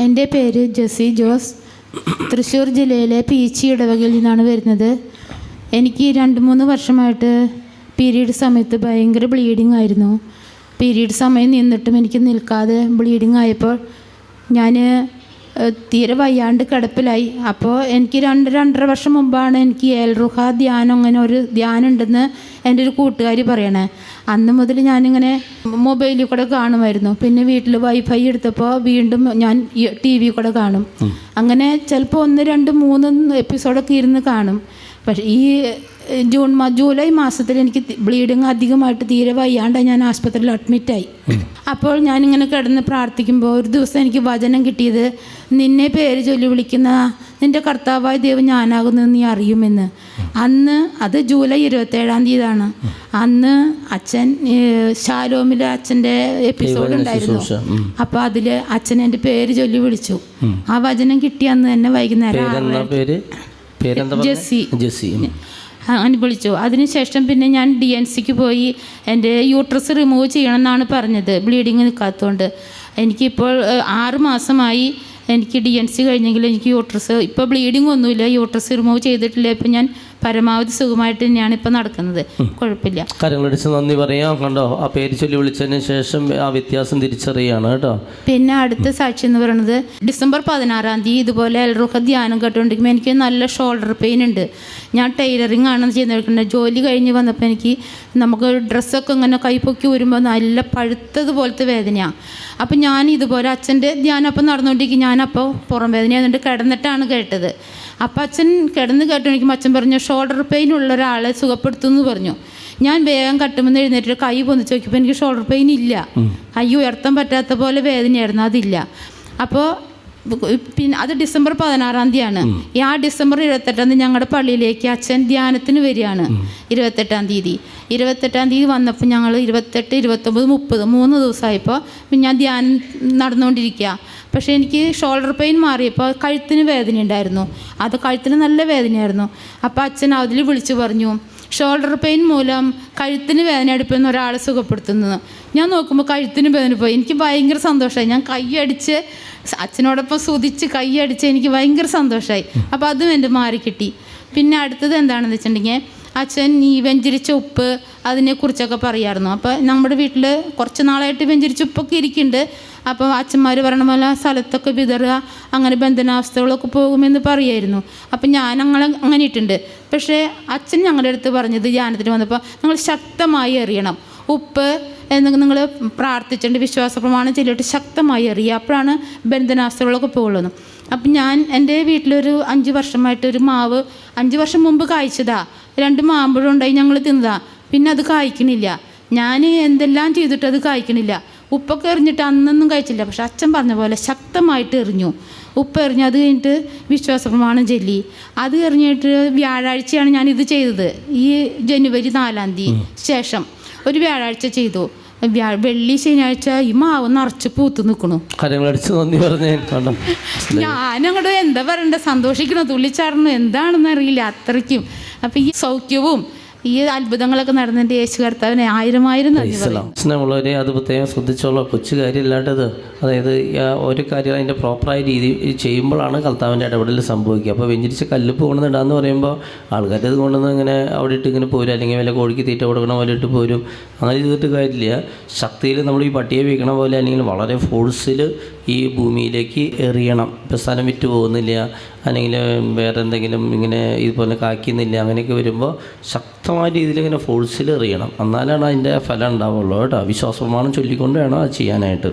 എൻ്റെ പേര് ജെസ്സി ജോസ്. തൃശ്ശൂർ ജില്ലയിലെ പീച്ചി ഇടവകയിൽ നിന്നാണ് വരുന്നത്. എനിക്ക് 2-3 വർഷമായിട്ട് പീരീഡ് സമയത്ത് ഭയങ്കര ബ്ലീഡിങ് ആയിരുന്നു. പീരീഡ് സമയം നിന്നിട്ടും എനിക്ക് നിൽക്കാതെ ബ്ലീഡിങ് ആയപ്പോൾ ഞാൻ തീരെ വയ്യാണ്ട് കിടപ്പിലായി. അപ്പോൾ എനിക്ക് 2-2.5 വർഷം മുമ്പാണ് എനിക്ക് ഏൽറുഹ ധ്യാനം, അങ്ങനെ ഒരു ധ്യാനം ഉണ്ടെന്ന് എൻ്റെ ഒരു കൂട്ടുകാരി പറയണേ. അന്ന് മുതൽ ഞാനിങ്ങനെ മൊബൈലിൽ കൂടെ കാണുമായിരുന്നു. പിന്നെ വീട്ടിൽ വൈഫൈ എടുത്തപ്പോൾ വീണ്ടും ഞാൻ TV കൂടെ കാണും. അങ്ങനെ ചിലപ്പോൾ 1, 2, 3 എപ്പിസോഡൊക്കെ ഇരുന്ന് കാണും. പക്ഷേ ഈ ജൂലൈ മാസത്തിൽ എനിക്ക് ബ്ലീഡിങ് അധികമായിട്ട് തീരെ വയ്യാണ്ട് ഞാൻ ആശുപത്രിയിൽ അഡ്മിറ്റായി. അപ്പോൾ ഞാനിങ്ങനെ കിടന്ന് പ്രാർത്ഥിക്കുമ്പോൾ ഒരു ദിവസം എനിക്ക് വചനം കിട്ടിയത്, നിന്നെ പേര് ചൊല്ലി വിളിക്കുന്ന നിൻ്റെ കർത്താവായ ദൈവം ഞാനാകുന്നത് നീ അറിയുമെന്ന്. അന്ന് അത് ജൂലൈ 27-ാം തീയതിയാണ്. അന്ന് അച്ഛൻ ശാലോമിലെ അച്ഛൻ്റെ എപ്പിസോഡ് ഉണ്ടായിരുന്നു. അപ്പോൾ അതിൽ അച്ഛൻ എൻ്റെ പേര് ചൊല്ലി വിളിച്ചു. ആ വചനം കിട്ടിയ അന്ന് തന്നെ വൈകുന്നേരം ജെസ്സി അങ്ങനെ വിളിച്ചു. അതിനുശേഷം പിന്നെ ഞാൻ DNCക്ക് പോയി എൻ്റെ യൂട്രസ് റിമൂവ് ചെയ്യണമെന്നാണ് പറഞ്ഞത്, ബ്ലീഡിങ് നിൽക്കാത്തതുകൊണ്ട്. എനിക്കിപ്പോൾ 6 മാസമായി എനിക്ക് DNC കഴിഞ്ഞെങ്കിൽ എനിക്ക് യൂട്രസ്, ഇപ്പോൾ ബ്ലീഡിങ് ഒന്നുമില്ല, യൂട്രസ് റിമൂവ് ചെയ്തിട്ടില്ല. ഇപ്പം ഞാൻ പരമാവധി സുഖമായിട്ട് തന്നെയാണ് ഇപ്പം നടക്കുന്നത്, കുഴപ്പമില്ല. കാര്യങ്ങളടിച്ച് നന്ദി പറയാം. കണ്ടോ, ആ പേര് ചൊല്ലി വിളിച്ചതിന് ശേഷം ആ വ്യത്യാസം തിരിച്ചറിയാണ് കേട്ടോ. പിന്നെ അടുത്ത സാക്ഷി എന്ന് പറയുന്നത്, ഡിസംബർ 16-ാം തീയതി ഇതുപോലെ ഏൽറുഹ ധ്യാനം കേട്ടുകൊണ്ടിരിക്കുമ്പോൾ എനിക്ക് നല്ല ഷോൾഡർ പെയിൻ ഉണ്ട്. ഞാൻ ടൈലറിങ് ആണ് ചെയ്തെടുക്കുന്നത്. ജോലി കഴിഞ്ഞ് വന്നപ്പോൾ എനിക്ക് നമുക്ക് ഡ്രസ്സൊക്കെ ഇങ്ങനെ കൈപ്പൊക്കി വരുമ്പോൾ നല്ല പഴുത്തതുപോലത്തെ വേദനയാണ്. അപ്പം ഞാൻ ഇതുപോലെ അച്ഛൻ്റെ ധ്യാനം അപ്പം നടന്നുകൊണ്ടിരിക്കും. ഞാനപ്പോൾ പുറം വേദനയായതുകൊണ്ട് കിടന്നിട്ടാണ് കേട്ടത്. അപ്പം അച്ഛൻ കിടന്ന് കേട്ടുകൊണ്ടിരിക്കുമ്പോൾ അച്ഛൻ പറഞ്ഞു, ഷോൾഡർ പെയിൻ ഉള്ള ഒരാളെ സുഖപ്പെടുത്തുമെന്ന് പറഞ്ഞു. ഞാൻ വേഗം കട്ടുമെന്ന് എഴുന്നേറ്റ് കൈ പൊന്നിച്ച് നോക്കിയപ്പോൾ എനിക്ക് ഷോൾഡർ പെയിൻ ഇല്ല. കൈ ഉയർത്താൻ പറ്റാത്ത പോലെ വേദനയായിരുന്നു, അതില്ല. അപ്പോൾ പിന്നെ അത് ഡിസംബർ 16-ാം തീയതിയാണ്. ആ ഡിസംബർ 28-ാം തീയതി ഞങ്ങളുടെ പള്ളിയിലേക്ക് അച്ഛൻ ധ്യാനത്തിന് വരികയാണ്. 28-ാം തീയതി വന്നപ്പോൾ ഞങ്ങൾ 28, 29, 30 3 ദിവസമായപ്പോൾ ഞാൻ ധ്യാനം നടന്നുകൊണ്ടിരിക്കുക. പക്ഷേ എനിക്ക് ഷോൾഡർ പെയിൻ മാറിയപ്പോൾ കഴുത്തിന് വേദന ഉണ്ടായിരുന്നു. അത് കഴുത്തിന് നല്ല വേദനയായിരുന്നു. അപ്പോൾ അച്ഛൻ അതിൽ വിളിച്ചു പറഞ്ഞു, ഷോൾഡർ പെയിൻ മൂലം കഴുത്തിന് വേദന എടുക്കുന്ന ഒരാളെ സുഖപ്പെടുത്തുന്നത്. ഞാൻ നോക്കുമ്പോൾ കഴുത്തിന് വേദന പോയി. എനിക്ക് ഭയങ്കര സന്തോഷമായി. ഞാൻ കൈയടിച്ച് അച്ഛനോടൊപ്പം സ്തുതിച്ച് കൈയടിച്ച് എനിക്ക് ഭയങ്കര സന്തോഷമായി. അപ്പോൾ അതും എൻ്റെ മാറിക്കിട്ടി. പിന്നെ അടുത്തത് എന്താണെന്ന് വെച്ചിട്ടുണ്ടെങ്കിൽ, അച്ഛൻ ഈ വെഞ്ചരിച്ച ഉപ്പ് അതിനെക്കുറിച്ചൊക്കെ പറയായിരുന്നു. അപ്പോൾ നമ്മുടെ വീട്ടിൽ കുറച്ച് നാളായിട്ട് വെഞ്ചരിച്ച ഉപ്പൊക്കെ ഇരിക്കുന്നുണ്ട്. അപ്പോൾ അച്ഛന്മാർ പറയണ പോലെ സ്ഥലത്തൊക്കെ വിതറുക, അങ്ങനെ ബന്ധനാവസ്ഥകളൊക്കെ പോകുമെന്ന് പറയായിരുന്നു. അപ്പം ഞാൻ അങ്ങനെ ഇട്ടുണ്ട്. പക്ഷേ അച്ഛൻ ഞങ്ങളുടെ അടുത്ത് പറഞ്ഞത്, ധ്യാനത്തിന് വന്നപ്പോൾ നിങ്ങൾ ശക്തമായി എറിയണം ഉപ്പ് എന്നൊക്കെ നിങ്ങൾ പ്രാർത്ഥിച്ചിട്ടുണ്ട്, വിശ്വാസ പ്രമാണം ചൊല്ലിയിട്ട് ശക്തമായി എറിയുക, അപ്പോഴാണ് ബന്ധനാവസ്ഥകളൊക്കെ പോകുള്ളൂ. അപ്പം ഞാൻ എൻ്റെ വീട്ടിലൊരു 5 വർഷമായിട്ടൊരു മാവ് 5 വർഷം മുമ്പ് കായ്ച്ചതാ. 2 മാമ്പഴം ഉണ്ടായി, ഞങ്ങൾ തിന്നതാ. പിന്നെ അത് കായ്ക്കണില്ല. ഞാൻ എന്തെല്ലാം ചെയ്തിട്ട് അത് കായ്ക്കണില്ല. ഉപ്പൊക്കെ എറിഞ്ഞിട്ട് അന്നൊന്നും കഴിച്ചില്ല. പക്ഷെ അച്ഛൻ പറഞ്ഞ പോലെ ശക്തമായിട്ട് എറിഞ്ഞു. ഉപ്പ് എറിഞ്ഞു. അത് കഴിഞ്ഞിട്ട് വിശ്വാസ പ്രമാണം ചൊല്ലി. അത് എറിഞ്ഞിട്ട് വ്യാഴാഴ്ചയാണ് ഞാനിത് ചെയ്തത്. ഈ ജനുവരി 4-ാം തീയതി ശേഷം ഒരു വ്യാഴാഴ്ച ചെയ്തു. വെള്ളി ശനിയാഴ്ച ഈ മാവ് നിറച്ച് പൂത്ത് നിൽക്കണു. ഞാനങ്ങോട്ട് എന്താ പറയണ്ട, സന്തോഷിക്കണം, തുള്ളിച്ചാടുന്നു, എന്താണെന്ന് അറിയില്ല അത്രയ്ക്കും. അപ്പം ഈ സൗഖ്യവും ഈ അത്ഭുതങ്ങളൊക്കെ നടന്നതിൻ്റെ യേശു കർത്താവിനെ 1000 നന്ദി പറയും. സ്നേഹമുള്ളവരെ, അത് പ്രത്യേകം ശ്രദ്ധിച്ചോളാം. കൊച്ചു കാര്യമില്ലാണ്ടത്, അതായത് ഒരു കാര്യം അതിൻ്റെ പ്രോപ്പറായ രീതി ചെയ്യുമ്പോഴാണ് കർത്താവിൻ്റെ ഇടപെടൽ സംഭവിക്കുക. അപ്പോൾ വെഞ്ചരിച്ച കല്ലുപ്പ് കൊണ്ടുവന്നിടാന്ന് പറയുമ്പോൾ ആൾക്കാർ അത് കൊണ്ടുവന്ന് ഇങ്ങനെ അവിടെ ഇട്ട് ഇങ്ങനെ പോരും, അല്ലെങ്കിൽ വല്ല കോഴിക്ക് തീറ്റ കൊടുക്കണ പോലെ ഇട്ട് പോരും. അങ്ങനെ ചെയ്തിട്ട് കാര്യമില്ല. ശക്തിയിൽ നമ്മൾ ഈ പട്ടിയെ വീക്കണ പോലെ അല്ലെങ്കിൽ വളരെ ഫോഴ്സിൽ ഈ ഭൂമിയിലേക്ക് എറിയണം. ഇപ്പോൾ സ്ഥലം വിറ്റ് പോകുന്നില്ല, അല്ലെങ്കിൽ വേറെ എന്തെങ്കിലും ഇങ്ങനെ ഇതുപോലെ കായ്ക്കുന്നില്ല, അങ്ങനെയൊക്കെ വരുമ്പോൾ ശക്തമായ രീതിയിൽ ഇങ്ങനെ ഫോഴ്സിൽ എറിയണം. എന്നാലാണ് അതിൻ്റെ ഫലം ഉണ്ടാവുള്ളൂ കേട്ടോ. വിശ്വാസപ്രമാണം ചൊല്ലിക്കൊണ്ട് വേണം അത് ചെയ്യാനായിട്ട്.